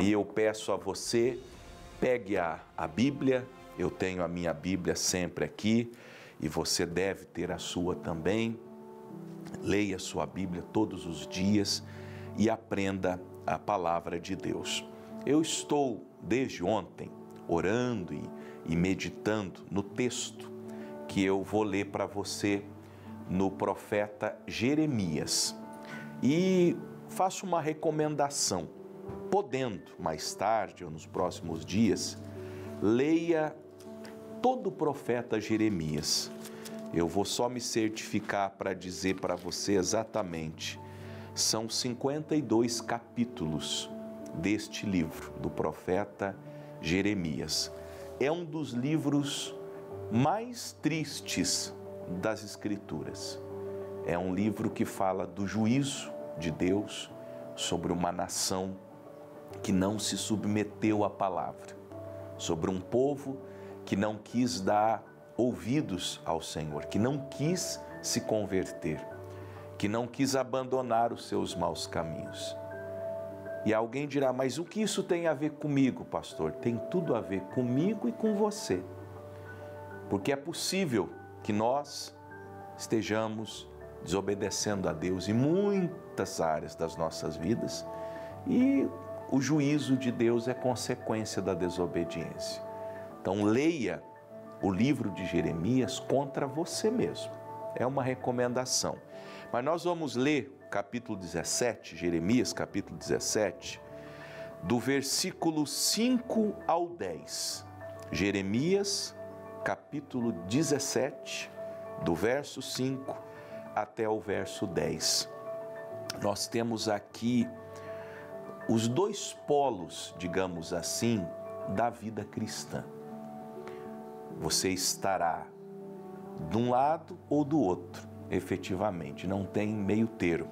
E eu peço a você, pegue a Bíblia, eu tenho a minha Bíblia sempre aqui, e você deve ter a sua também. Leia a sua Bíblia todos os dias e aprenda a palavra de Deus. Eu estou, desde ontem, orando e meditando no texto que eu vou ler para você no profeta Jeremias. E faço uma recomendação, podendo, mais tarde ou nos próximos dias, leia todo o profeta Jeremias. Eu vou só me certificar para dizer para você exatamente. São 52 capítulos deste livro, do profeta Jeremias. É um dos livros mais tristes das Escrituras. É um livro que fala do juízo de Deus sobre uma nação que não se submeteu à palavra, sobre um povo que não quis dar ouvidos ao Senhor, que não quis se converter, que não quis abandonar os seus maus caminhos. E alguém dirá, mas o que isso tem a ver comigo, pastor? Tem tudo a ver comigo e com você. Porque é possível que nós estejamos desobedecendo a Deus em muitas áreas das nossas vidas e o juízo de Deus é consequência da desobediência. Então leia o livro de Jeremias contra você mesmo. É uma recomendação. Mas nós vamos ler capítulo 17, Jeremias capítulo 17, do versículo 5 ao 10. Jeremias capítulo 17, do verso 5 até o verso 10. Nós temos aqui os dois polos, digamos assim, da vida cristã. Você estará de um lado ou do outro, efetivamente, não tem meio termo.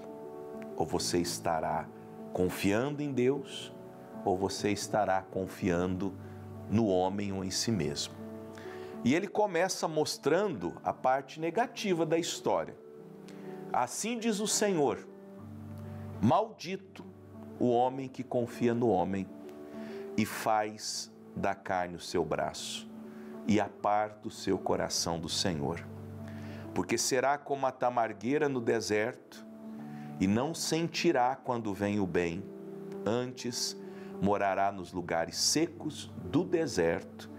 Ou você estará confiando em Deus, ou você estará confiando no homem ou em si mesmo. E ele começa mostrando a parte negativa da história. Assim diz o Senhor: maldito o homem que confia no homem e faz da carne o seu braço e aparta o seu coração do Senhor. Porque será como a tamargueira no deserto e não sentirá quando vem o bem, antes morará nos lugares secos do deserto,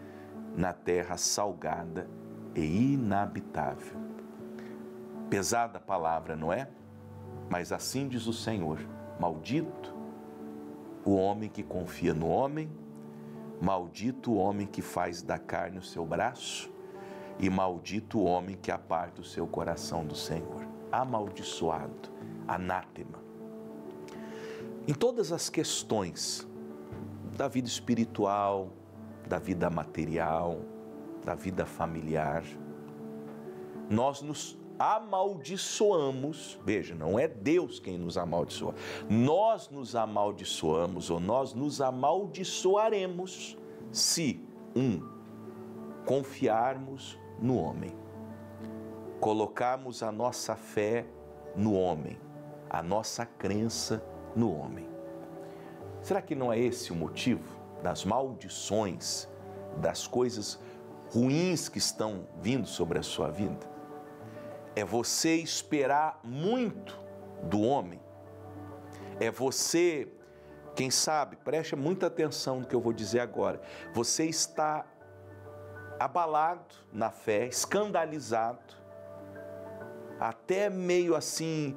na terra salgada e inabitável. Pesada a palavra, não é? Mas assim diz o Senhor: maldito o homem que confia no homem, maldito o homem que faz da carne o seu braço, e maldito o homem que aparta o seu coração do Senhor. Amaldiçoado, anátema. Em todas as questões da vida espiritual, da vida material, da vida familiar, nós nos amaldiçoamos. Veja, não é Deus quem nos amaldiçoa. Nós nos amaldiçoamos ou nós nos amaldiçoaremos se, confiarmos no homem, colocarmos a nossa fé no homem, a nossa crença no homem. Será que não é esse o motivo das maldições, das coisas ruins que estão vindo sobre a sua vida? É você esperar muito do homem. É você, quem sabe, preste muita atenção no que eu vou dizer agora. Você está abalado na fé, escandalizado, até meio assim,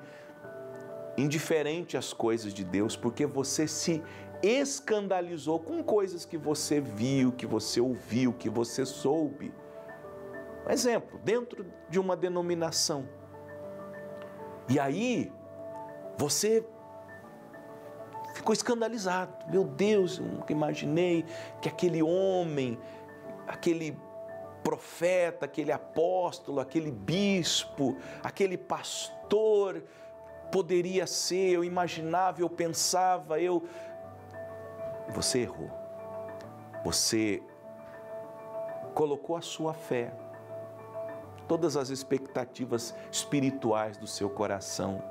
indiferente às coisas de Deus, porque você se escandalizou com coisas que você viu, que você ouviu, que você soube. Um exemplo, dentro de uma denominação. E aí, você ficou escandalizado. Meu Deus, eu nunca imaginei que aquele homem, aquele profeta, aquele apóstolo, aquele bispo, aquele pastor poderia ser, eu imaginava, eu pensava, Você errou. Você colocou a sua fé, todas as expectativas espirituais do seu coração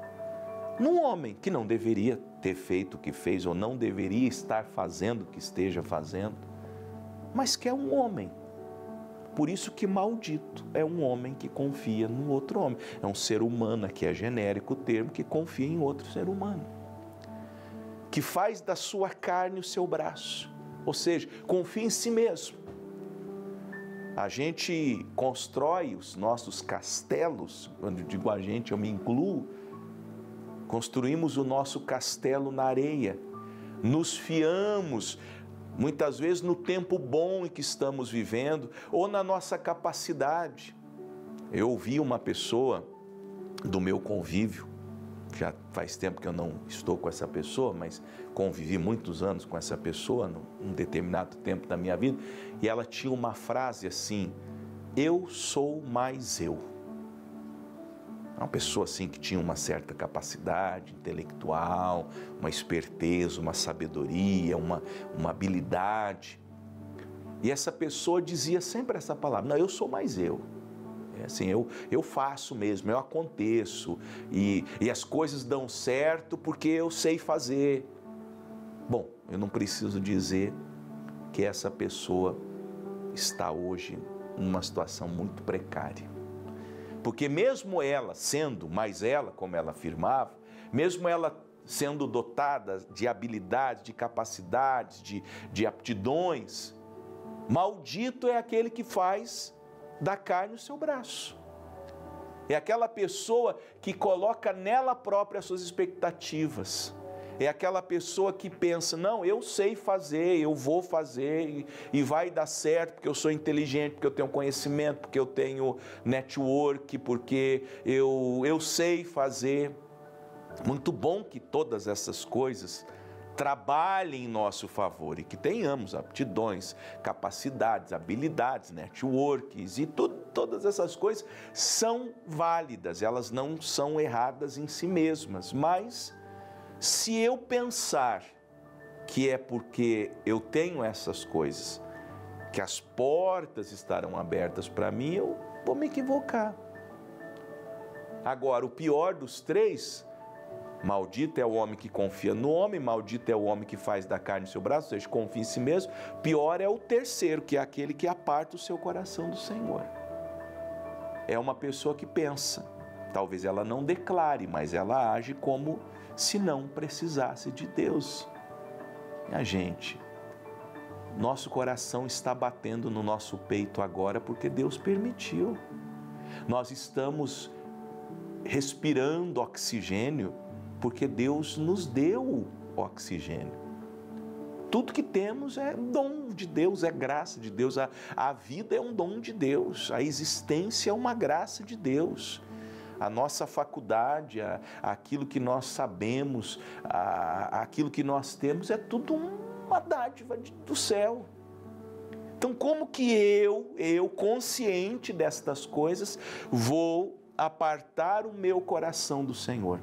num homem que não deveria ter feito o que fez, ou não deveria estar fazendo o que esteja fazendo, mas que é um homem. Por isso que maldito é um homem que confia no outro homem. É um ser humano, aqui é genérico o termo, que confia em outro ser humano. Que faz da sua carne o seu braço. Ou seja, confia em si mesmo. A gente constrói os nossos castelos, quando eu digo a gente, eu me incluo, construímos o nosso castelo na areia, nos fiamos, muitas vezes no tempo bom em que estamos vivendo, ou na nossa capacidade. Eu ouvi uma pessoa do meu convívio, já faz tempo que eu não estou com essa pessoa, mas convivi muitos anos com essa pessoa, num determinado tempo da minha vida, e ela tinha uma frase assim: eu sou mais eu. Uma pessoa assim que tinha uma certa capacidade intelectual, uma esperteza, uma sabedoria, uma habilidade. E essa pessoa dizia sempre essa palavra: não, eu sou mais eu. É assim, eu faço mesmo, eu aconteço, e as coisas dão certo porque eu sei fazer. Bom, eu não preciso dizer que essa pessoa está hoje numa situação muito precária. Porque mesmo ela sendo mais ela, como ela afirmava, mesmo ela sendo dotada de habilidades, de capacidades, de aptidões, maldito é aquele que faz da carne o seu braço. É aquela pessoa que coloca nela própria as suas expectativas. É aquela pessoa que pensa: não, eu sei fazer, eu vou fazer e vai dar certo porque eu sou inteligente, porque eu tenho conhecimento, porque eu tenho network, porque eu sei fazer. Muito bom que todas essas coisas trabalhem em nosso favor e que tenhamos aptidões, capacidades, habilidades, networks e todas essas coisas são válidas, elas não são erradas em si mesmas, mas se eu pensar que é porque eu tenho essas coisas, que as portas estarão abertas para mim, eu vou me equivocar. Agora, o pior dos três: maldito é o homem que confia no homem, maldito é o homem que faz da carne seu braço, ou seja, confia em si mesmo. Pior é o terceiro, que é aquele que aparta o seu coração do Senhor. É uma pessoa que pensa, talvez ela não declare, mas ela age como se não precisasse de Deus. E a gente, nosso coração está batendo no nosso peito agora porque Deus permitiu. Nós estamos respirando oxigênio porque Deus nos deu oxigênio. Tudo que temos é dom de Deus, é graça de Deus. A vida é um dom de Deus, a existência é uma graça de Deus. A nossa faculdade, aquilo que nós sabemos, aquilo que nós temos, é tudo uma dádiva do céu. Então, como que eu consciente destas coisas, vou apartar o meu coração do Senhor?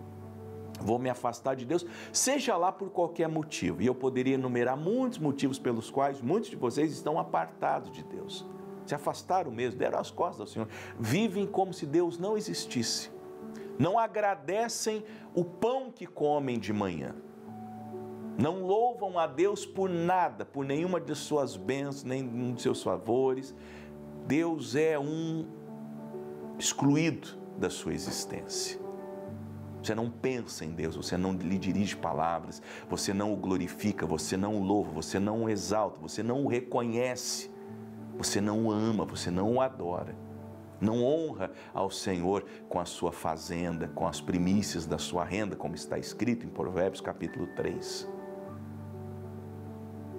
Vou me afastar de Deus, seja lá por qualquer motivo. E eu poderia enumerar muitos motivos pelos quais muitos de vocês estão apartados de Deus. Se afastaram mesmo, deram as costas ao Senhor. Vivem como se Deus não existisse. Não agradecem o pão que comem de manhã. Não louvam a Deus por nada, por nenhuma de suas bênçãos, nenhum de seus favores. Deus é um excluído da sua existência. Você não pensa em Deus, você não lhe dirige palavras, você não o glorifica, você não o louva, você não o exalta, você não o reconhece, você não o ama, você não o adora. Não honra ao Senhor com a sua fazenda, com as primícias da sua renda, como está escrito em Provérbios capítulo 3.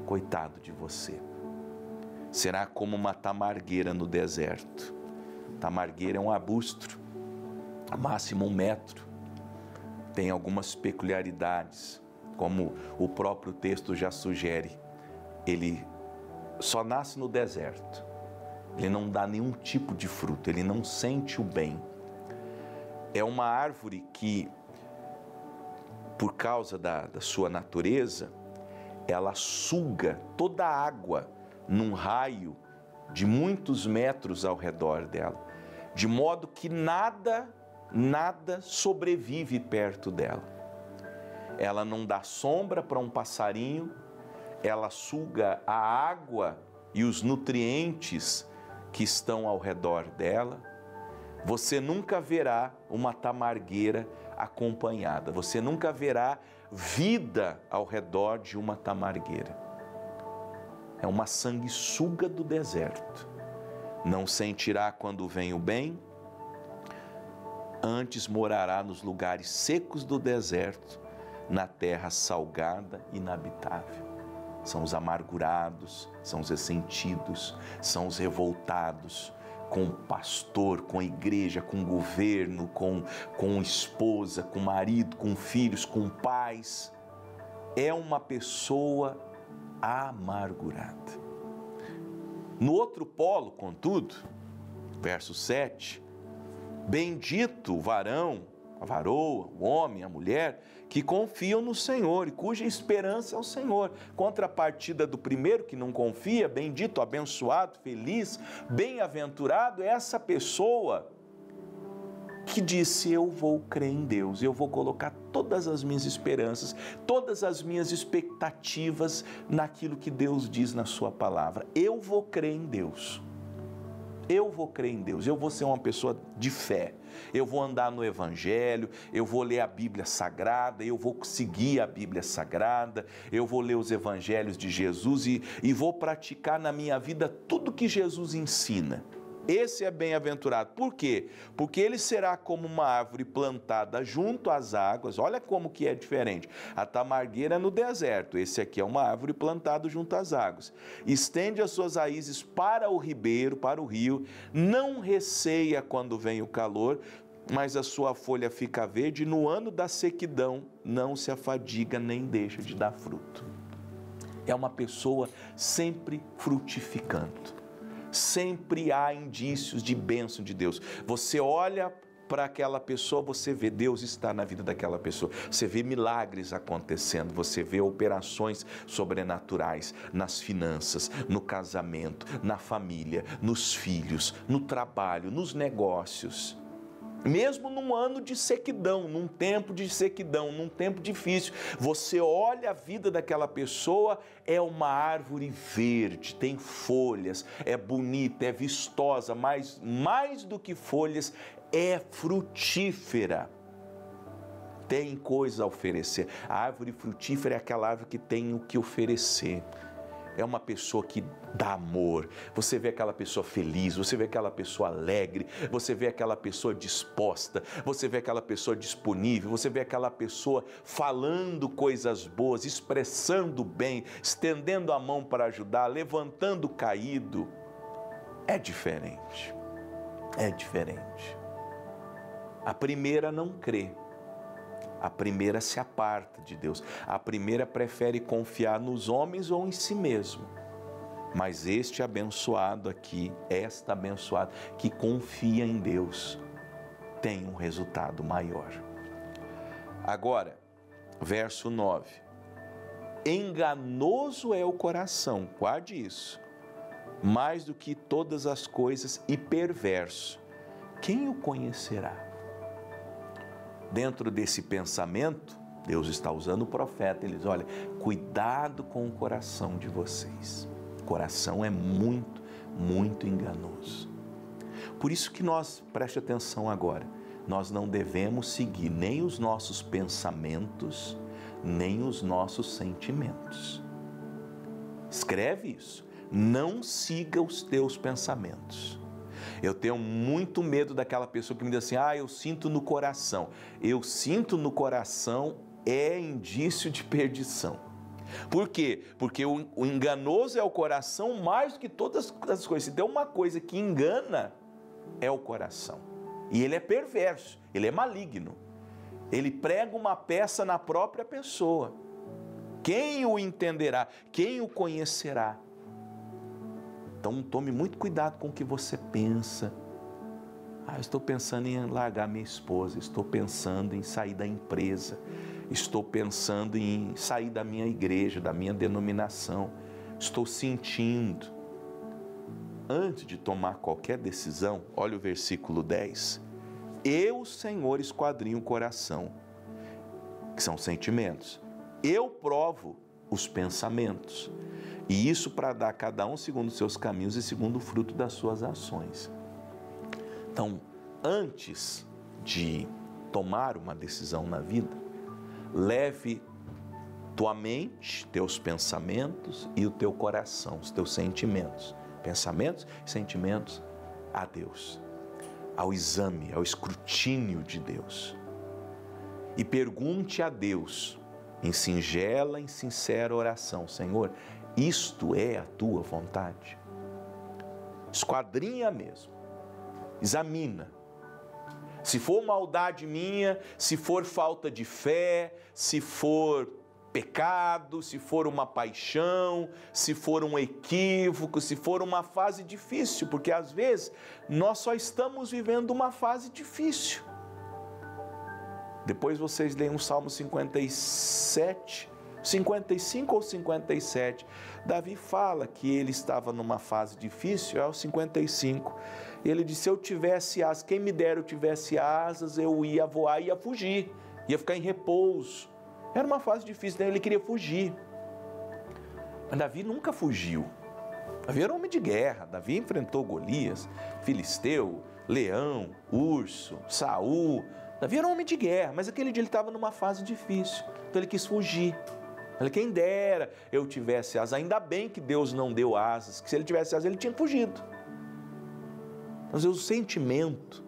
Coitado de você. Será como uma tamargueira no deserto. Tamargueira é um arbusto, máximo 1 metro. Tem algumas peculiaridades, como o próprio texto já sugere. Ele só nasce no deserto. Ele não dá nenhum tipo de fruto, ele não sente o bem. É uma árvore que, por causa da sua natureza, ela suga toda a água num raio de muitos metros ao redor dela, de modo que nada sobrevive perto dela. ela não dá sombra para um passarinho, ela suga a água e os nutrientes que estão ao redor dela. Você nunca verá uma tamargueira acompanhada, você nunca verá vida ao redor de uma tamargueira. É uma sanguessuga do deserto. Não sentirá quando vem o bem, antes morará nos lugares secos do deserto, na terra salgada e inabitável. São os amargurados, são os ressentidos, são os revoltados com o pastor, com a igreja, com o governo, com esposa, com marido, com filhos, com pais. É uma pessoa amargurada. No outro polo, contudo, verso 7, bendito o varão, a varoa, o homem, a mulher, que confiam no Senhor e cuja esperança é o Senhor. Contrapartida do primeiro que não confia, bendito, abençoado, feliz, bem-aventurado é essa pessoa que disse: eu vou crer em Deus, eu vou colocar todas as minhas esperanças, todas as minhas expectativas naquilo que Deus diz na sua palavra. Eu vou crer em Deus. Eu vou crer em Deus, eu vou ser uma pessoa de fé, eu vou andar no Evangelho, eu vou ler a Bíblia Sagrada, eu vou seguir a Bíblia Sagrada, eu vou ler os Evangelhos de Jesus e vou praticar na minha vida tudo que Jesus ensina. Esse é bem-aventurado. Por quê? Porque ele será como uma árvore plantada junto às águas. Olha como que é diferente. A tamargueira é no deserto. Esse aqui é uma árvore plantada junto às águas. Estende as suas raízes para o ribeiro, para o rio. Não receia quando vem o calor, mas a sua folha fica verde. No ano da sequidão, não se afadiga nem deixa de dar fruto. É uma pessoa sempre frutificando. Sempre há indícios de bênção de Deus. Você olha para aquela pessoa, você vê Deus está na vida daquela pessoa. Você vê milagres acontecendo, você vê operações sobrenaturais nas finanças, no casamento, na família, nos filhos, no trabalho, nos negócios. Mesmo num ano de sequidão, num tempo de sequidão, num tempo difícil, você olha a vida daquela pessoa, é uma árvore verde, tem folhas, é bonita, é vistosa, mas mais do que folhas, é frutífera. Tem coisa a oferecer. A árvore frutífera é aquela árvore que tem o que oferecer. É uma pessoa que dá amor, você vê aquela pessoa feliz, você vê aquela pessoa alegre, você vê aquela pessoa disposta, você vê aquela pessoa disponível, você vê aquela pessoa falando coisas boas, expressando bem, estendendo a mão para ajudar, levantando o caído. É diferente, é diferente. A primeira não crê. A primeira se aparta de Deus. A primeira prefere confiar nos homens ou em si mesmo. Mas este abençoado aqui, esta abençoada que confia em Deus, tem um resultado maior. Agora, verso 9. Enganoso é o coração, guarde isso, mais do que todas as coisas, e perverso. Quem o conhecerá? Dentro desse pensamento, Deus está usando o profeta. Ele diz: olha, cuidado com o coração de vocês. O coração é muito, muito enganoso. Por isso que nós, preste atenção agora, nós não devemos seguir nem os nossos pensamentos, nem os nossos sentimentos. Escreve isso. Não siga os teus pensamentos. Eu tenho muito medo daquela pessoa que me diz assim: eu sinto no coração. Eu sinto no coração é indício de perdição. Por quê? Porque o enganoso é o coração mais do que todas as coisas. Se tem uma coisa que engana, é o coração. E ele é perverso, ele é maligno. Ele prega uma peça na própria pessoa. Quem o entenderá? Quem o conhecerá? Então tome muito cuidado com o que você pensa. Eu estou pensando em largar minha esposa, estou pensando em sair da empresa, estou pensando em sair da minha igreja, da minha denominação, estou sentindo. Antes de tomar qualquer decisão, olha o versículo 10. Eu, Senhor, esquadrinho o coração. que são sentimentos. Eu provo os pensamentos. E isso para dar a cada um segundo os seus caminhos e segundo o fruto das suas ações. Então, antes de tomar uma decisão na vida, leve tua mente, teus pensamentos e o teu coração, os teus sentimentos. Pensamentos e sentimentos a Deus, ao exame, ao escrutínio de Deus. E pergunte a Deus, em singela, em sincera oração: Senhor, isto é a tua vontade? Esquadrinha mesmo, examina. Se for maldade minha, se for falta de fé, se for pecado, se for uma paixão, se for um equívoco, se for uma fase difícil, porque às vezes nós só estamos vivendo uma fase difícil. Depois vocês leem um Salmo 57, 55 ou 57. Davi fala que ele estava numa fase difícil, é o 55. Ele disse: se eu tivesse asas, quem me dera eu tivesse asas, eu ia voar, ia fugir, ia ficar em repouso. Era uma fase difícil, ele queria fugir. Mas Davi nunca fugiu. Davi era um homem de guerra. Davi enfrentou Golias, Filisteu, leão, urso, Saul. Davi era um homem de guerra, mas aquele dia ele estava numa fase difícil. Então ele quis fugir. Ele: quem dera eu tivesse asas. Ainda bem que Deus não deu asas, que se ele tivesse asas ele tinha fugido. Mas o sentimento,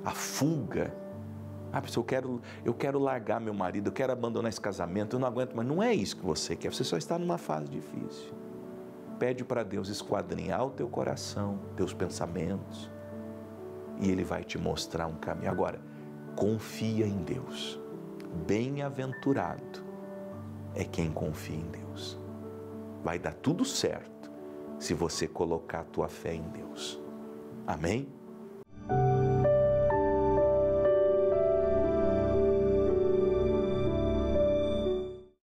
a fuga, eu quero largar meu marido, eu quero abandonar esse casamento, eu não aguento, mas não é isso que você quer, você só está numa fase difícil. Pede para Deus esquadrinhar o teu coração, teus pensamentos, e Ele vai te mostrar um caminho. Agora, confia em Deus. Bem-aventurado é quem confia em Deus. Vai dar tudo certo se você colocar a tua fé em Deus. Amém?